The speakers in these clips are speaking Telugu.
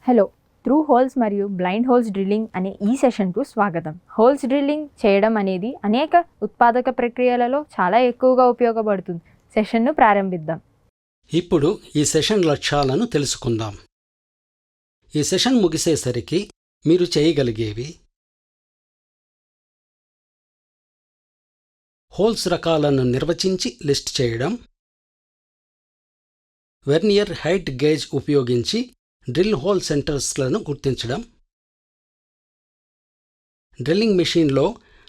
హలో, త్రూ హోల్స్ మరియు బ్లైండ్ హోల్స్ డ్రిల్లింగ్ అనే ఈ సెషన్కు స్వాగతం. హోల్స్ డ్రిల్లింగ్ చేయడం అనేది అనేక ఉత్పాదక ప్రక్రియలలో చాలా ఎక్కువగా ఉపయోగపడుతుంది. సెషన్ను ప్రారంభిద్దాం. ఇప్పుడు ఈ సెషన్ లక్ష్యాలను తెలుసుకుందాం. ఈ సెషన్ ముగిసేసరికి మీరు చేయగలిగేవి: హోల్స్ రకాలను నిర్వచించి లిస్ట్ చేయడం, వెర్నియర్ హైట్ గేజ్ ఉపయోగించి డ్రిల్ హోల్ సెంటర్స్లను గుర్తించడం, డ్రిల్లింగ్ మెషీన్లో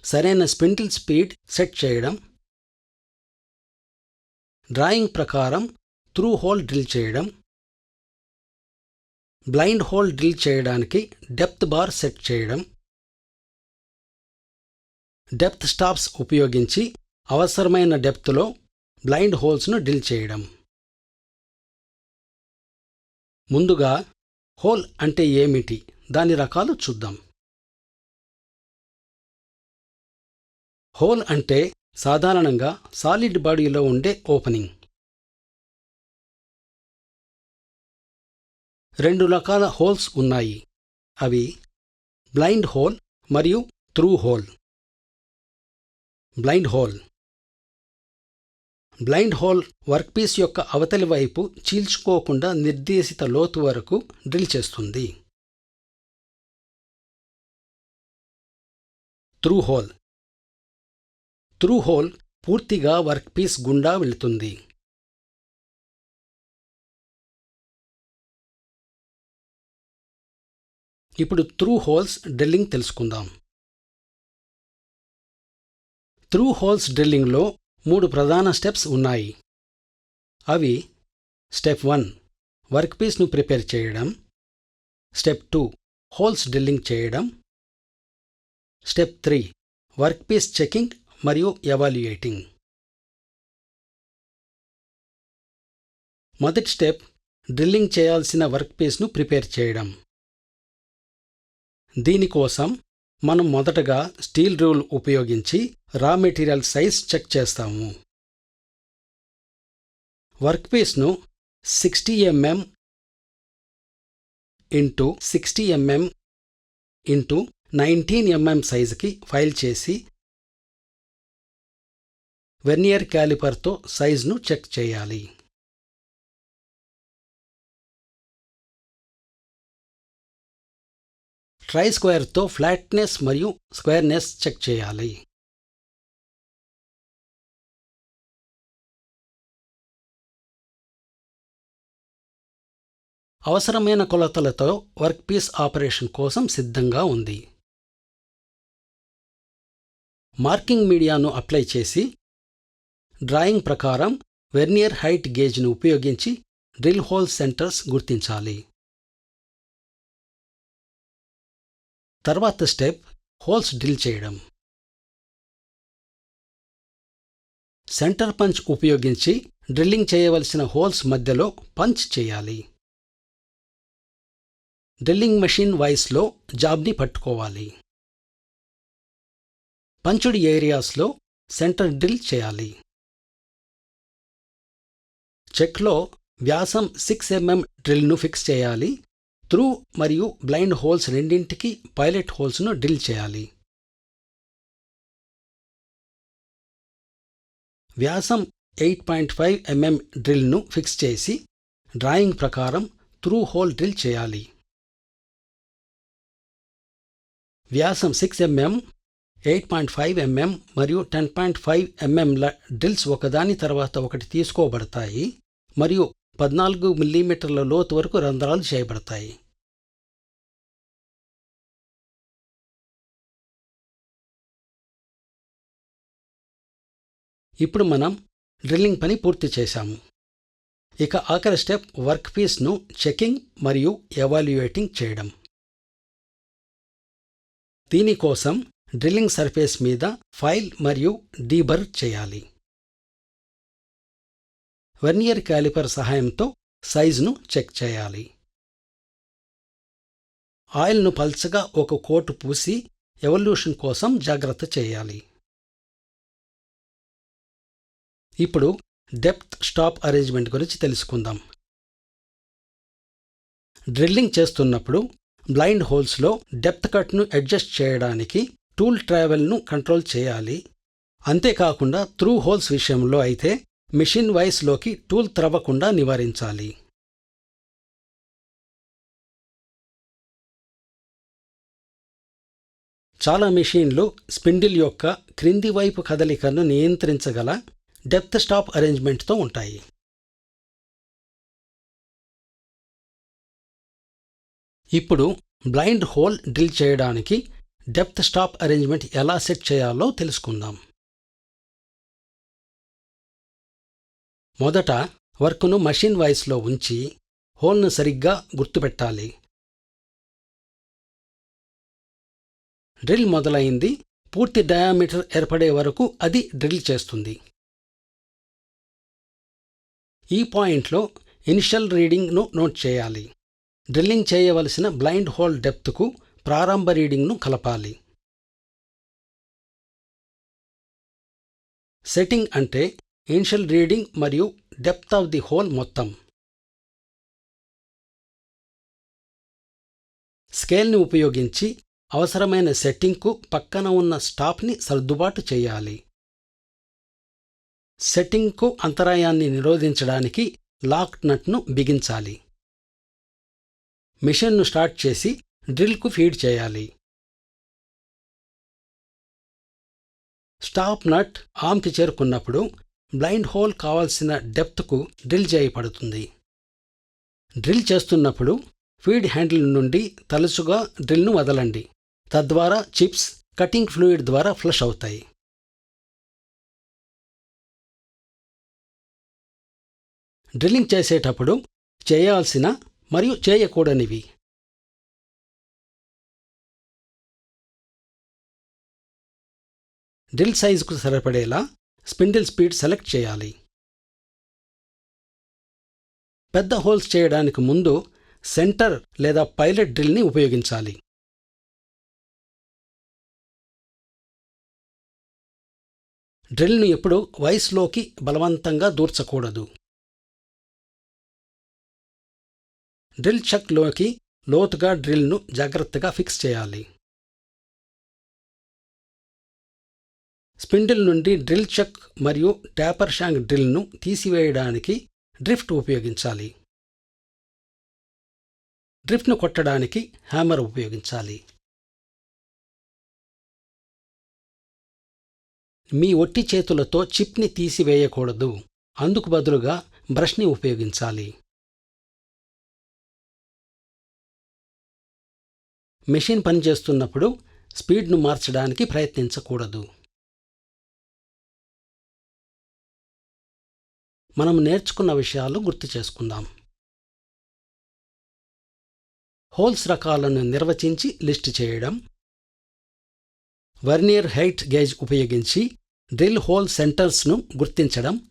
సరైన స్పిండిల్ స్పీడ్ సెట్ చేయడం, డ్రాయింగ్ ప్రకారం త్రూ హోల్ డ్రిల్ చేయడం, బ్లైండ్ హోల్ డ్రిల్ చేయడానికి డెప్త్ బార్ సెట్ చేయడం, డెప్త్ స్టాప్స్ ఉపయోగించి అవసరమైన డెప్త్లో బ్లైండ్ హోల్స్ను డ్రిల్ చేయడం. ముందుగా హోల్ అంటే ఏమిటి, దాని రకాలు చూద్దాం. హోల్ అంటే సాధారణంగా సాలిడ్ బాడీలో ఉండే ఓపెనింగ్. రెండు రకాల హోల్స్ ఉన్నాయి. అవి బ్లైండ్ హోల్ మరియు through hole. Blind whole workpiece యొక్క అవతలి వైపు చీల్చుకోకుండా నిర్దేశిత లోతు వరకు డ్రిల్ చేస్తుంది. త్రూ హోల్ పూర్తిగా వర్క్పీస్ గుండా వెళుతుంది. ఇప్పుడు త్రూ హోల్స్ డ్రిల్లింగ్ తెలుసుకుందాం. త్రూ హోల్స్ డ్రిల్లింగ్లో 3 ప్రధాన స్టెప్స్ ఉన్నాయి. అవి: స్టెప్ 1 వర్క్పీస్ను ప్రిపేర్ చేయడం, స్టెప్ 2 హోల్స్ డ్రిల్లింగ్ చేయడం, స్టెప్ 3 వర్క్పీస్ చెకింగ్ మరియు ఎవాల్యుయేటింగ్. మొదటి స్టెప్ డ్రిల్లింగ్ చేయాల్సిన వర్క్పీస్ను ప్రిపేర్ చేయడం. దీనికోసం మనం మొదటగా స్టీల్ రూల్ ఉపయోగించి రా మెటీరియల్ సైజ్ చెక్ చేస్తాము. వర్క్పీస్ను 60 mm x 60 mm x 19 mm సైజుకి ఫైల్ చేసి వెర్నియర్ క్యాలిపర్తో సైజును చెక్ చేయాలి. ట్రై స్క్వేర్తో ఫ్లాట్నెస్ మరియు స్క్వేర్నెస్ చెక్ చేయాలి. అవసరమైన కొలతలతో వర్క్పీస్ ఆపరేషన్ కోసం సిద్ధంగా ఉంది. మార్కింగ్ మీడియాను అప్లై చేసి డ్రాయింగ్ ప్రకారం వెర్నియర్ హైట్ గేజ్ను ఉపయోగించి డ్రిల్ హోల్ సెంటర్స్ గుర్తించాలి. తర్వాత స్టెప్ హోల్స్ డ్రిల్ చేయడం. సెంటర్ పంచ్ ఉపయోగించి డ్రిల్లింగ్ చేయవలసిన హోల్స్ మధ్యలో పంచ్ చేయాలి. డ్రిల్లింగ్ మెషిన్ వాయిస్లో జాబ్ని పట్టుకోవాలి. పంచుడ్ ఏరియాస్లో సెంటర్ డ్రిల్ చేయాలి. చెక్లో వ్యాసం 6 mm డ్రిల్ను ఫిక్స్ చేయాలి. త్రూ మరియు బ్లైండ్ హోల్స్ రెండింటికి పైలట్ హోల్స్ను డ్రిల్ చేయాలి. వ్యాసం 8.5 mm డ్రిల్ను ఫిక్స్ చేసి డ్రాయింగ్ ప్రకారం త్రూ హోల్ డ్రిల్ చేయాలి. వ్యాసం 6 mm, 8.5 mm మరియు 10.5 mm ల డ్రిల్స్ ఒకదాని తర్వాత ఒకటి తీసుకోబడతాయి మరియు 14 mm లోతు వరకు రంధ్రాలు చేయబడతాయి. ఇప్పుడు మనం డ్రిల్లింగ్ పని పూర్తి చేశాము. ఇక ఆఖరి స్టెప్ వర్క్పీస్ను చెకింగ్ మరియు ఎవాల్యుయేటింగ్ చేయడం. దీనికోసం డ్రిల్లింగ్ సర్ఫేస్ మీద ఫైల్ మరియు డీబర్ చేయాలి. వెర్నియర్ క్యాలిపర్ సహాయంతో సైజును చెక్ చేయాలి. ఆయిల్ను పల్చగా ఒక కోటు పూసి ఎవల్యూషన్ కోసం జాగ్రత్త చేయాలి. ఇప్పుడు డెప్త్ స్టాప్ అరేంజ్మెంట్ గురించి తెలుసుకుందాం. డ్రిల్లింగ్ చేస్తున్నప్పుడు బ్లైండ్ హోల్స్లో డెప్త్ కట్ను అడ్జస్ట్ చేయడానికి టూల్ ట్రావెల్ను కంట్రోల్ చేయాలి. అంతేకాకుండా త్రూ హోల్స్ విషయంలో అయితే మెషిన్ వైస్లోకి టూల్ త్రవ్వకుండా నివారించాలి. చాలా మెషీన్లు స్పిండిల్ యొక్క క్రింది వైపు కదలికను నియంత్రించగల డెప్త్ స్టాప్ అరేంజ్మెంట్తో ఉంటాయి. ఇప్పుడు బ్లైండ్ హోల్ డ్రిల్ చేయడానికి డెప్త్ స్టాప్ అరేంజ్మెంట్ ఎలా సెట్ చేయాలో తెలుసుకుందాం. మొదట వర్క్ను మషిన్ వాయిస్లో ఉంచి హోల్ను సరిగ్గా గుర్తుపెట్టాలి. డ్రిల్ మొదలైంది, పూర్తి డయామీటర్ ఏర్పడే వరకు అది డ్రిల్ చేస్తుంది. ఈ పాయింట్లో ఇనిషియల్ రీడింగ్ను నోట్ చేయాలి. డ్రిల్లింగ్ చేయవలసిన బ్లైండ్ హోల్ డెప్త్కు ప్రారంభ రీడింగ్ను కలపాలి. సెట్టింగ్ అంటే ఇనిషియల్ రీడింగ్ మరియు డెప్త్ ఆఫ్ ది హోల్ మొత్తం. స్కేల్ని ఉపయోగించి అవసరమైన సెట్టింగ్కు పక్కన ఉన్న స్టాప్ని సర్దుబాటు చేయాలి. సెట్టింగ్కు అంతరాయాన్ని నిరోధించడానికి లాక్ నట్ను బిగించాలి. మిషన్ను స్టార్ట్ చేసి డ్రిల్కు ఫీడ్ చేయాలి. స్టాప్ నట్ ఆర్మ్కి చేరుకున్నప్పుడు బ్లైండ్ హోల్ కావాల్సిన డెప్త్కు డ్రిల్ చేయబడుతుంది. డ్రిల్ చేస్తున్నప్పుడు ఫీడ్ హ్యాండిల్ నుండి తరచుగా డ్రిల్ను వదలండి. తద్వారా చిప్స్ కటింగ్ ఫ్లూయిడ్ ద్వారా ఫ్లష్ అవుతాయి. డ్రిల్లింగ్ చేసేటప్పుడు చేయాల్సిన మరియు చేయకూడనివి. డ్రిల్ సైజుకు సరిపడేలా స్పిండిల్ స్పీడ్ సెలెక్ట్ చేయాలి. పెద్ద హోల్స్ చేయడానికి ముందు సెంటర్ లేదా పైలట్ డ్రిల్ని ఉపయోగించాలి. డ్రిల్ను ఎప్పుడూ వైస్లోకి బలవంతంగా దూర్చకూడదు. డ్రిల్ చక్లోకి లోతుగా డ్రిల్ను జాగ్రత్తగా ఫిక్స్ చేయాలి. స్పిండిల్ నుండి డ్రిల్ చక్ మరియు ట్యాపర్ షాంక్ డ్రిల్ను తీసివేయడానికి డ్రిఫ్ట్ ఉపయోగించాలి. డ్రిఫ్ట్ను కొట్టడానికి హ్యామర్ ఉపయోగించాలి. మీ ఒట్టి చేతులతో చిప్ని తీసివేయకూడదు. అందుకు బదులుగా బ్రష్ని ఉపయోగించాలి. మెషిన్ పనిచేస్తున్నప్పుడు స్పీడ్ను మార్చడానికి ప్రయత్నించకూడదు. మనం నేర్చుకున్న విషయాలు గుర్తు చేసుకుందాం. హోల్స్ రకాలను నిర్వచించి లిస్ట్ చేయడం, వర్నియర్ హైట్ గేజ్ ఉపయోగించి డ్రిల్ హోల్ సెంటర్స్ను గుర్తించడం,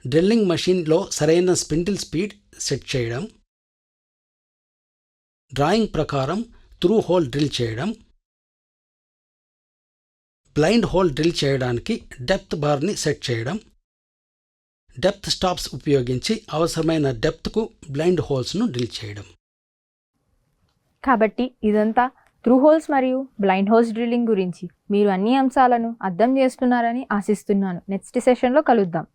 డ్రిల్లింగ్ మషిన్లో సరైన స్పిండిల్ స్పీడ్ సెట్ చేయడం, డ్రాయింగ్ ప్రకారం త్రూ హోల్ డ్రిల్ చేయడం, బ్లైండ్ హోల్ డ్రిల్ చేయడానికి డెప్త్ బార్ని సెట్ చేయడం, డెప్త్ స్టాప్స్ ఉపయోగించి అవసరమైన డెప్త్కు బ్లైండ్ హోల్స్ను డ్రిల్ చేయడం. కాబట్టి ఇదంతా త్రూ హోల్స్ మరియు బ్లైండ్ హోల్స్ డ్రిల్లింగ్ గురించి. మీరు అన్ని అంశాలను అర్థం చేస్తున్నారని ఆశిస్తున్నాను. నెక్స్ట్ సెషన్లో కలుద్దాం.